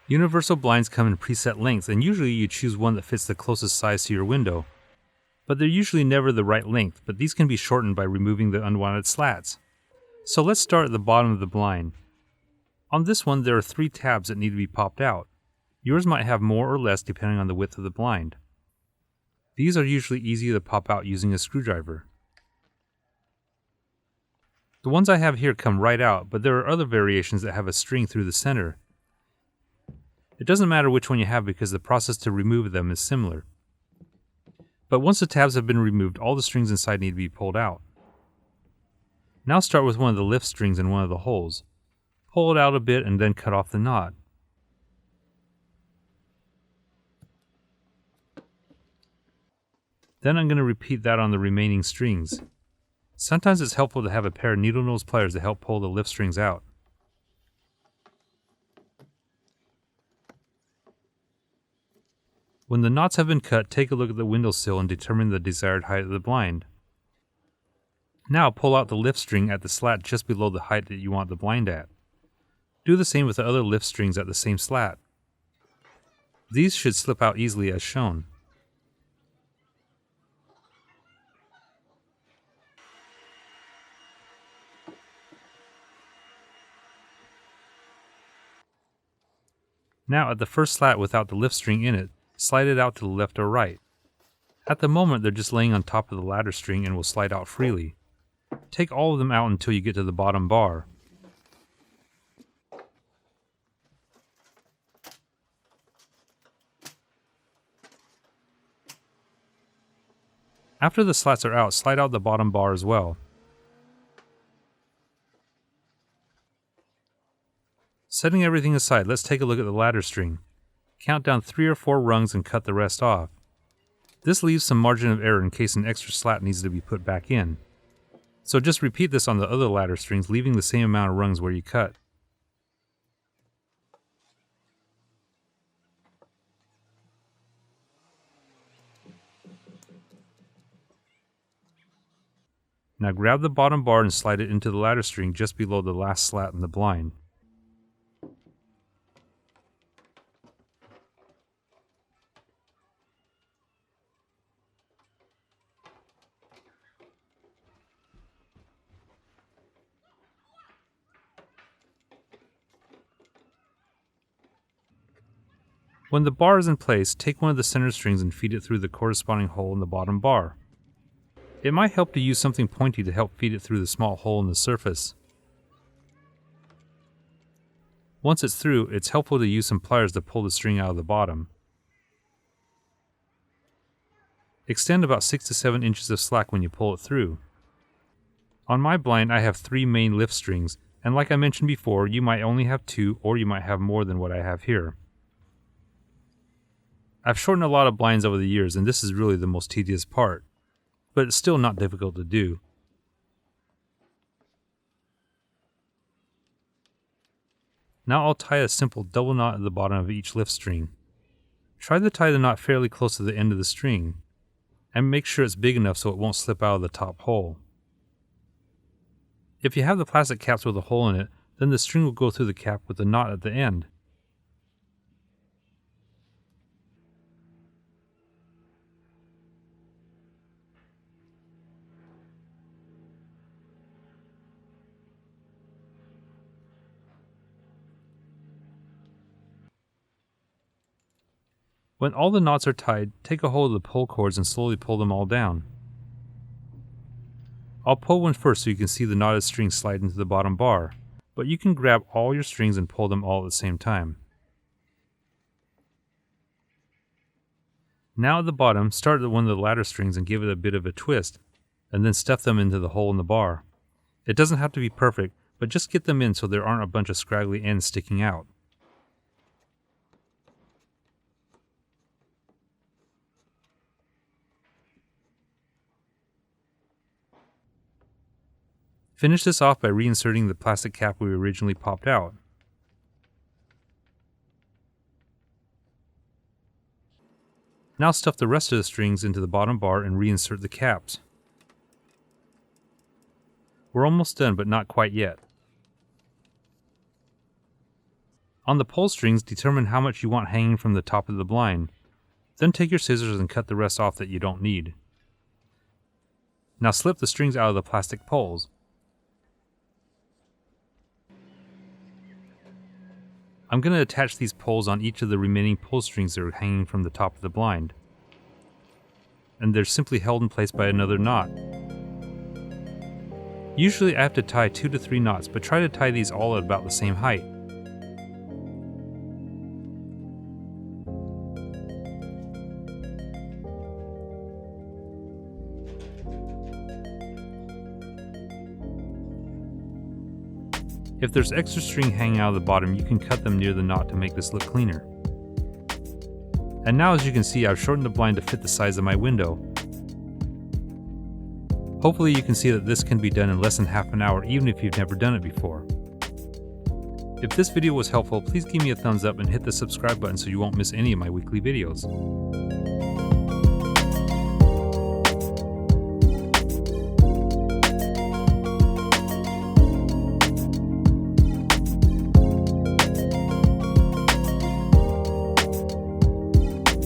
Universal blinds come in preset lengths, and usually you choose one that fits the closest size to your window. But they're usually never the right length, but these can be shortened by removing the unwanted slats. So let's start at the bottom of the blind. On this one, there are 3 tabs that need to be popped out. Yours might have more or less depending on the width of the blind. These are usually easy to pop out using a screwdriver. The ones I have here come right out, but there are other variations that have a string through the center. It doesn't matter which one you have because the process to remove them is similar. But once the tabs have been removed, all the strings inside need to be pulled out. Now start with one of the lift strings in one of the holes. Pull it out a bit and then cut off the knot. Then I'm going to repeat that on the remaining strings. Sometimes it's helpful to have a pair of needle nose pliers to help pull the lift strings out. When the knots have been cut, take a look at the windowsill and determine the desired height of the blind. Now pull out the lift string at the slat just below the height that you want the blind at. Do the same with the other lift strings at the same slat. These should slip out easily as shown. Now at the first slat without the lift string in it, slide it out to the left or right. At the moment they're just laying on top of the ladder string and will slide out freely. Take all of them out until you get to the bottom bar. After the slats are out, slide out the bottom bar as well. Setting everything aside, let's take a look at the ladder string. Count down 3 or 4 rungs and cut the rest off. This leaves some margin of error in case an extra slat needs to be put back in. So just repeat this on the other ladder strings, leaving the same amount of rungs where you cut. Now grab the bottom bar and slide it into the ladder string just below the last slat in the blind. When the bar is in place, take one of the center strings and feed it through the corresponding hole in the bottom bar. It might help to use something pointy to help feed it through the small hole in the surface. Once it's through, it's helpful to use some pliers to pull the string out of the bottom. Extend about 6 to 7 inches of slack when you pull it through. On my blind, I have 3 main lift strings, and like I mentioned before, you might only have 2 or you might have more than what I have here. I've shortened a lot of blinds over the years, and this is really the most tedious part, but it's still not difficult to do. Now I'll tie a simple double knot at the bottom of each lift string. Try to tie the knot fairly close to the end of the string, and make sure it's big enough so it won't slip out of the top hole. If you have the plastic caps with a hole in it, then the string will go through the cap with the knot at the end. When all the knots are tied, take a hold of the pull cords and slowly pull them all down. I'll pull one first so you can see the knotted string slide into the bottom bar, but you can grab all your strings and pull them all at the same time. Now at the bottom, start at one of the ladder strings and give it a bit of a twist, and then stuff them into the hole in the bar. It doesn't have to be perfect, but just get them in so there aren't a bunch of scraggly ends sticking out. Finish this off by reinserting the plastic cap we originally popped out. Now stuff the rest of the strings into the bottom bar and reinsert the caps. We're almost done, but not quite yet. On the pull strings, determine how much you want hanging from the top of the blind. Then take your scissors and cut the rest off that you don't need. Now slip the strings out of the plastic poles. I'm going to attach these poles on each of the remaining pull strings that are hanging from the top of the blind. And they're simply held in place by another knot. Usually I have to tie 2 to 3 knots, but try to tie these all at about the same height. If there's extra string hanging out of the bottom, you can cut them near the knot to make this look cleaner. And now, as you can see, I've shortened the blind to fit the size of my window. Hopefully you can see that this can be done in less than half an hour, even if you've never done it before. If this video was helpful, please give me a thumbs up and hit the subscribe button so you won't miss any of my weekly videos.